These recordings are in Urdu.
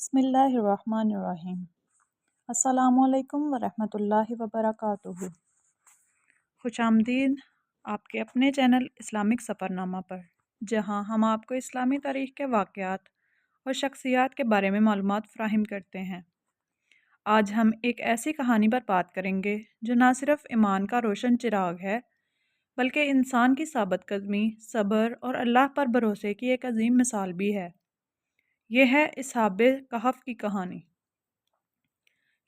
بسم اللہ الرحمن الرحیم۔ السلام علیکم ورحمۃ اللہ وبرکاتہ۔ خوش آمدید آپ کے اپنے چینل اسلامک سفرنامہ پر، جہاں ہم آپ کو اسلامی تاریخ کے واقعات اور شخصیات کے بارے میں معلومات فراہم کرتے ہیں۔ آج ہم ایک ایسی کہانی پر بات کریں گے جو نہ صرف ایمان کا روشن چراغ ہے، بلکہ انسان کی ثابت قدمی، صبر اور اللہ پر بھروسے کی ایک عظیم مثال بھی ہے۔ یہ ہے اصحاب کہف کی کہانی۔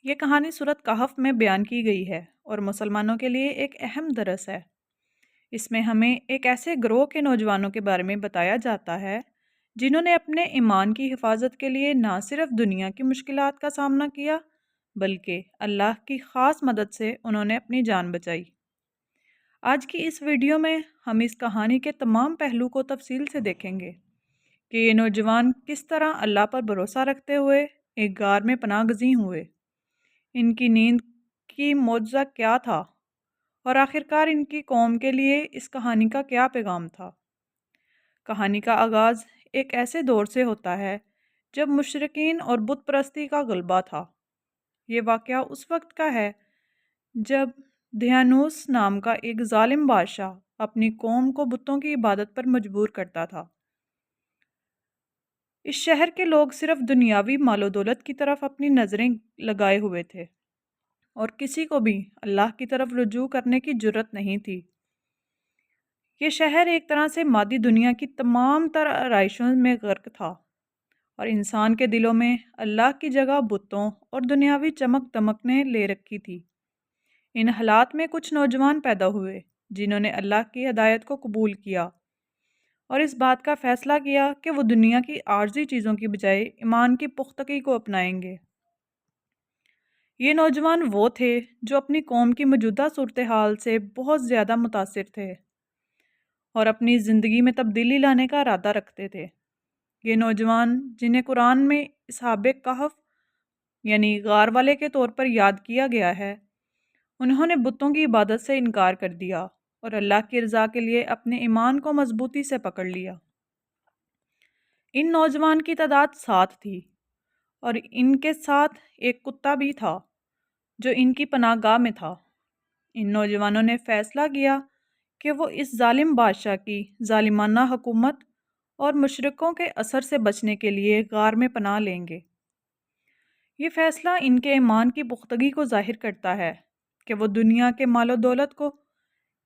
یہ کہانی سورۃ کہف میں بیان کی گئی ہے اور مسلمانوں کے لیے ایک اہم درس ہے۔ اس میں ہمیں ایک ایسے گروہ کے نوجوانوں کے بارے میں بتایا جاتا ہے جنہوں نے اپنے ایمان کی حفاظت کے لیے نہ صرف دنیا کی مشکلات کا سامنا کیا، بلکہ اللہ کی خاص مدد سے انہوں نے اپنی جان بچائی۔ آج کی اس ویڈیو میں ہم اس کہانی کے تمام پہلو کو تفصیل سے دیکھیں گے کہ یہ نوجوان کس طرح اللہ پر بھروسہ رکھتے ہوئے ایک غار میں پناہ گزین ہوئے، ان کی نیند کی معجزہ کیا تھا، اور آخرکار ان کی قوم کے لیے اس کہانی کا کیا پیغام تھا۔ کہانی کا آغاز ایک ایسے دور سے ہوتا ہے جب مشرکین اور بت پرستی کا غلبہ تھا۔ یہ واقعہ اس وقت کا ہے جب دھیانوس نام کا ایک ظالم بادشاہ اپنی قوم کو بتوں کی عبادت پر مجبور کرتا تھا۔ اس شہر کے لوگ صرف دنیاوی مال و دولت کی طرف اپنی نظریں لگائے ہوئے تھے اور کسی کو بھی اللہ کی طرف رجوع کرنے کی جرت نہیں تھی۔ یہ شہر ایک طرح سے مادی دنیا کی تمام تر آرائشوں میں غرق تھا اور انسان کے دلوں میں اللہ کی جگہ بتوں اور دنیاوی چمک دمک نے لے رکھی تھی۔ ان حالات میں کچھ نوجوان پیدا ہوئے جنہوں نے اللہ کی ہدایت کو قبول کیا اور اس بات کا فیصلہ کیا کہ وہ دنیا کی عارضی چیزوں کی بجائے ایمان کی پختگی کو اپنائیں گے۔ یہ نوجوان وہ تھے جو اپنی قوم کی موجودہ صورتحال سے بہت زیادہ متاثر تھے اور اپنی زندگی میں تبدیلی لانے کا ارادہ رکھتے تھے۔ یہ نوجوان جنہیں قرآن میں اصحاب کہف یعنی غار والے کے طور پر یاد کیا گیا ہے، انہوں نے بتوں کی عبادت سے انکار کر دیا اور اللہ کی رضا کے لیے اپنے ایمان کو مضبوطی سے پکڑ لیا۔ ان نوجوان کی تعداد 7 تھی اور ان کے ساتھ ایک کتا بھی تھا جو ان کی پناہ گاہ میں تھا۔ ان نوجوانوں نے فیصلہ کیا کہ وہ اس ظالم بادشاہ کی ظالمانہ حکومت اور مشرکوں کے اثر سے بچنے کے لیے غار میں پناہ لیں گے۔ یہ فیصلہ ان کے ایمان کی پختگی کو ظاہر کرتا ہے کہ وہ دنیا کے مال و دولت کو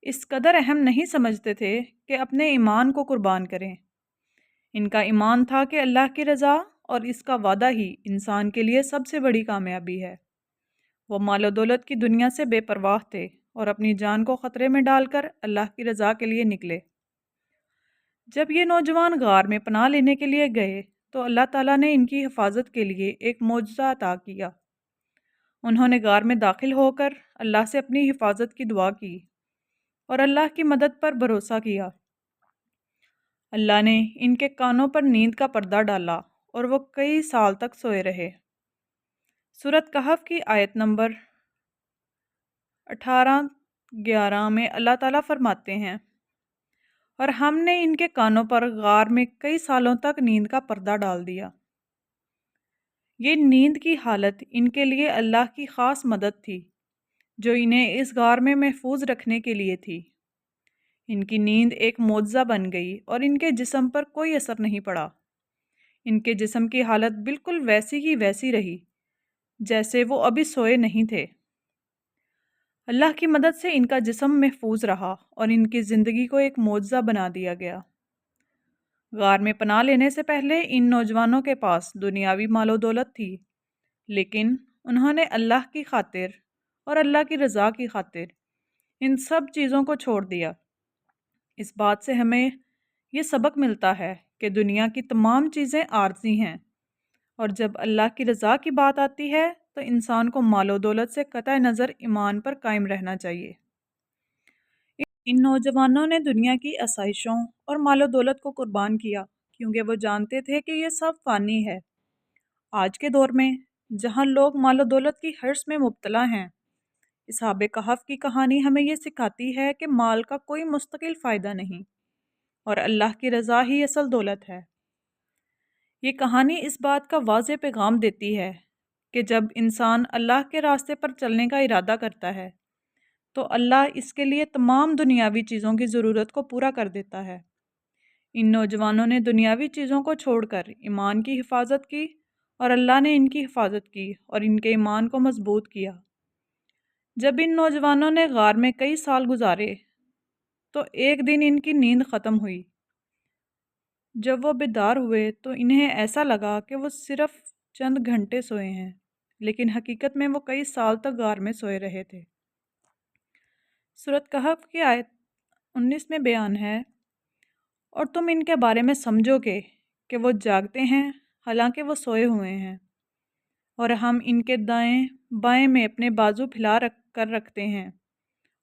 اس قدر اہم نہیں سمجھتے تھے کہ اپنے ایمان کو قربان کریں۔ ان کا ایمان تھا کہ اللہ کی رضا اور اس کا وعدہ ہی انسان کے لیے سب سے بڑی کامیابی ہے۔ وہ مال و دولت کی دنیا سے بے پرواہ تھے اور اپنی جان کو خطرے میں ڈال کر اللہ کی رضا کے لیے نکلے۔ جب یہ نوجوان غار میں پناہ لینے کے لیے گئے تو اللہ تعالیٰ نے ان کی حفاظت کے لیے ایک معجزہ عطا کیا۔ انہوں نے غار میں داخل ہو کر اللہ سے اپنی حفاظت کی دعا کی اور اللہ کی مدد پر بھروسہ کیا۔ اللہ نے ان کے کانوں پر نیند کا پردہ ڈالا اور وہ کئی سال تک سوئے رہے۔ سورۃ کہف کی آیت نمبر 18-11 میں اللہ تعالیٰ فرماتے ہیں، اور ہم نے ان کے کانوں پر غار میں کئی سالوں تک نیند کا پردہ ڈال دیا۔ یہ نیند کی حالت ان کے لیے اللہ کی خاص مدد تھی جو انہیں اس غار میں محفوظ رکھنے کے لیے تھی۔ ان کی نیند ایک معجزہ بن گئی اور ان کے جسم پر کوئی اثر نہیں پڑا۔ ان کے جسم کی حالت بالکل ویسی کی ویسی رہی جیسے وہ ابھی سوئے نہیں تھے۔ اللہ کی مدد سے ان کا جسم محفوظ رہا اور ان کی زندگی کو ایک معجزہ بنا دیا گیا۔ غار میں پناہ لینے سے پہلے ان نوجوانوں کے پاس دنیاوی مال و دولت تھی، لیکن انہوں نے اللہ کی خاطر اور اللہ کی رضا کی خاطر ان سب چیزوں کو چھوڑ دیا۔ اس بات سے ہمیں یہ سبق ملتا ہے کہ دنیا کی تمام چیزیں عارضی ہیں، اور جب اللہ کی رضا کی بات آتی ہے تو انسان کو مال و دولت سے قطع نظر ایمان پر قائم رہنا چاہیے۔ ان نوجوانوں نے دنیا کی آسائشوں اور مال و دولت کو قربان کیا کیونکہ وہ جانتے تھے کہ یہ سب فانی ہے۔ آج کے دور میں جہاں لوگ مال و دولت کی ہرس میں مبتلا ہیں، اصحاب کہف کی کہانی ہمیں یہ سکھاتی ہے کہ مال کا کوئی مستقل فائدہ نہیں اور اللہ کی رضا ہی اصل دولت ہے۔ یہ کہانی اس بات کا واضح پیغام دیتی ہے کہ جب انسان اللہ کے راستے پر چلنے کا ارادہ کرتا ہے تو اللہ اس کے لیے تمام دنیاوی چیزوں کی ضرورت کو پورا کر دیتا ہے۔ ان نوجوانوں نے دنیاوی چیزوں کو چھوڑ کر ایمان کی حفاظت کی اور اللہ نے ان کی حفاظت کی اور ان کے ایمان کو مضبوط کیا۔ جب ان نوجوانوں نے غار میں کئی سال گزارے تو ایک دن ان کی نیند ختم ہوئی۔ جب وہ بیدار ہوئے تو انہیں ایسا لگا کہ وہ صرف چند گھنٹے سوئے ہیں، لیکن حقیقت میں وہ کئی سال تک غار میں سوئے رہے تھے۔ سورۃ کہف کی آیت 19 میں بیان ہے، اور تم ان کے بارے میں سمجھو گے کہ وہ جاگتے ہیں حالانکہ وہ سوئے ہوئے ہیں، اور ہم ان کے دائیں بائیں میں اپنے بازو پھیلا کر رکھتے ہیں،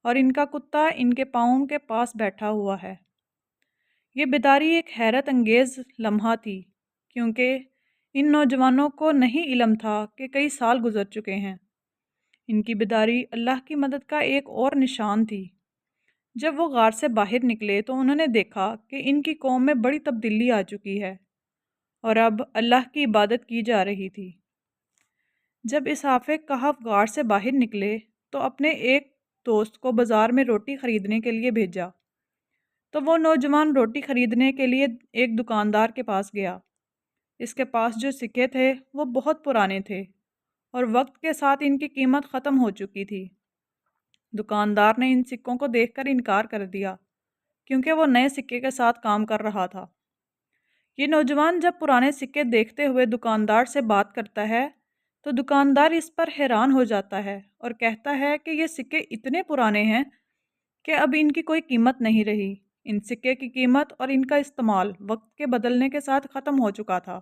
اور ان کا کتا ان کے پاؤں کے پاس بیٹھا ہوا ہے۔ یہ بیداری ایک حیرت انگیز لمحہ تھی، کیونکہ ان نوجوانوں کو نہیں علم تھا کہ کئی سال گزر چکے ہیں۔ ان کی بیداری اللہ کی مدد کا ایک اور نشان تھی۔ جب وہ غار سے باہر نکلے تو انہوں نے دیکھا کہ ان کی قوم میں بڑی تبدیلی آ چکی ہے اور اب اللہ کی عبادت کی جا رہی تھی۔ جب اصحاب کہف غار سے باہر نکلے تو اپنے ایک دوست کو بازار میں روٹی خریدنے کے لیے بھیجا، تو وہ نوجوان روٹی خریدنے کے لیے ایک دکاندار کے پاس گیا۔ اس کے پاس جو سکے تھے وہ بہت پرانے تھے اور وقت کے ساتھ ان کی قیمت ختم ہو چکی تھی۔ دکاندار نے ان سکوں کو دیکھ کر انکار کر دیا کیونکہ وہ نئے سکے کے ساتھ کام کر رہا تھا۔ یہ نوجوان جب پرانے سکے دیکھتے ہوئے دکاندار سے بات کرتا ہے تو دکاندار اس پر حیران ہو جاتا ہے اور کہتا ہے کہ یہ سکے اتنے پرانے ہیں کہ اب ان کی کوئی قیمت نہیں رہی۔ ان سکے کی قیمت اور ان کا استعمال وقت کے بدلنے کے ساتھ ختم ہو چکا تھا۔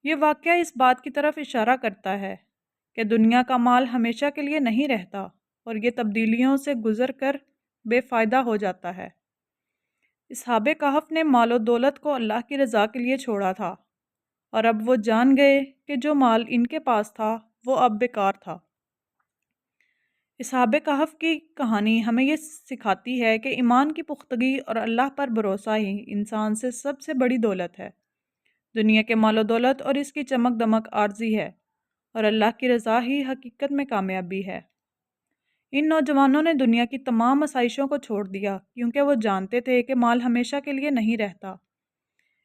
یہ واقعہ اس بات کی طرف اشارہ کرتا ہے کہ دنیا کا مال ہمیشہ کے لیے نہیں رہتا اور یہ تبدیلیوں سے گزر کر بے فائدہ ہو جاتا ہے۔ اصحاب کہف نے مال و دولت کو اللہ کی رضا کے لیے چھوڑا تھا، اور اب وہ جان گئے کہ جو مال ان کے پاس تھا وہ اب بیکار تھا۔ اصحاب کہف کی کہانی ہمیں یہ سکھاتی ہے کہ ایمان کی پختگی اور اللہ پر بھروسہ ہی انسان سے سب سے بڑی دولت ہے۔ دنیا کے مال و دولت اور اس کی چمک دمک عارضی ہے، اور اللہ کی رضا ہی حقیقت میں کامیابی ہے۔ ان نوجوانوں نے دنیا کی تمام آسائشوں کو چھوڑ دیا کیونکہ وہ جانتے تھے کہ مال ہمیشہ کے لیے نہیں رہتا۔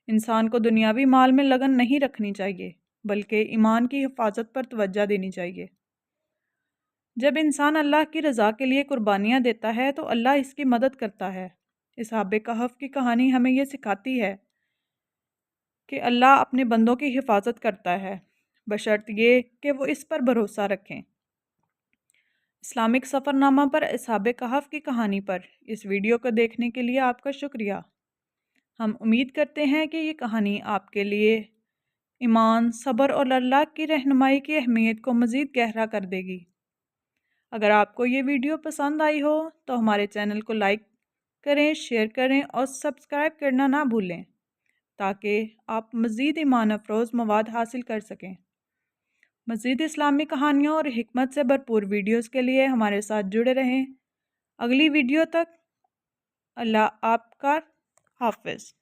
انسان کو دنیاوی مال میں لگن نہیں رکھنی چاہیے، بلکہ ایمان کی حفاظت پر توجہ دینی چاہیے۔ جب انسان اللہ کی رضا کے لیے قربانیاں دیتا ہے تو اللہ اس کی مدد کرتا ہے۔ اصحاب کہف کی کہانی ہمیں یہ سکھاتی ہے کہ اللہ اپنے بندوں کی حفاظت کرتا ہے، بشرط یہ کہ وہ اس پر بھروسہ رکھیں۔ اسلامک سفر نامہ پر اصحاب کہف کی کہانی پر اس ویڈیو کو دیکھنے کے لیے آپ کا شکریہ۔ ہم امید کرتے ہیں کہ یہ کہانی آپ کے لیے ایمان، صبر اور اللہ کی رہنمائی کی اہمیت کو مزید گہرا کر دے گی۔ اگر آپ کو یہ ویڈیو پسند آئی ہو تو ہمارے چینل کو لائک کریں، شیئر کریں اور سبسکرائب کرنا نہ بھولیں تاکہ آپ مزید ایمان افروز مواد حاصل کر سکیں۔ مزید اسلامی کہانیوں اور حکمت سے بھرپور ویڈیوز کے لیے ہمارے ساتھ جڑے رہیں۔ اگلی ویڈیو تک اللہ آپ کا حافظ۔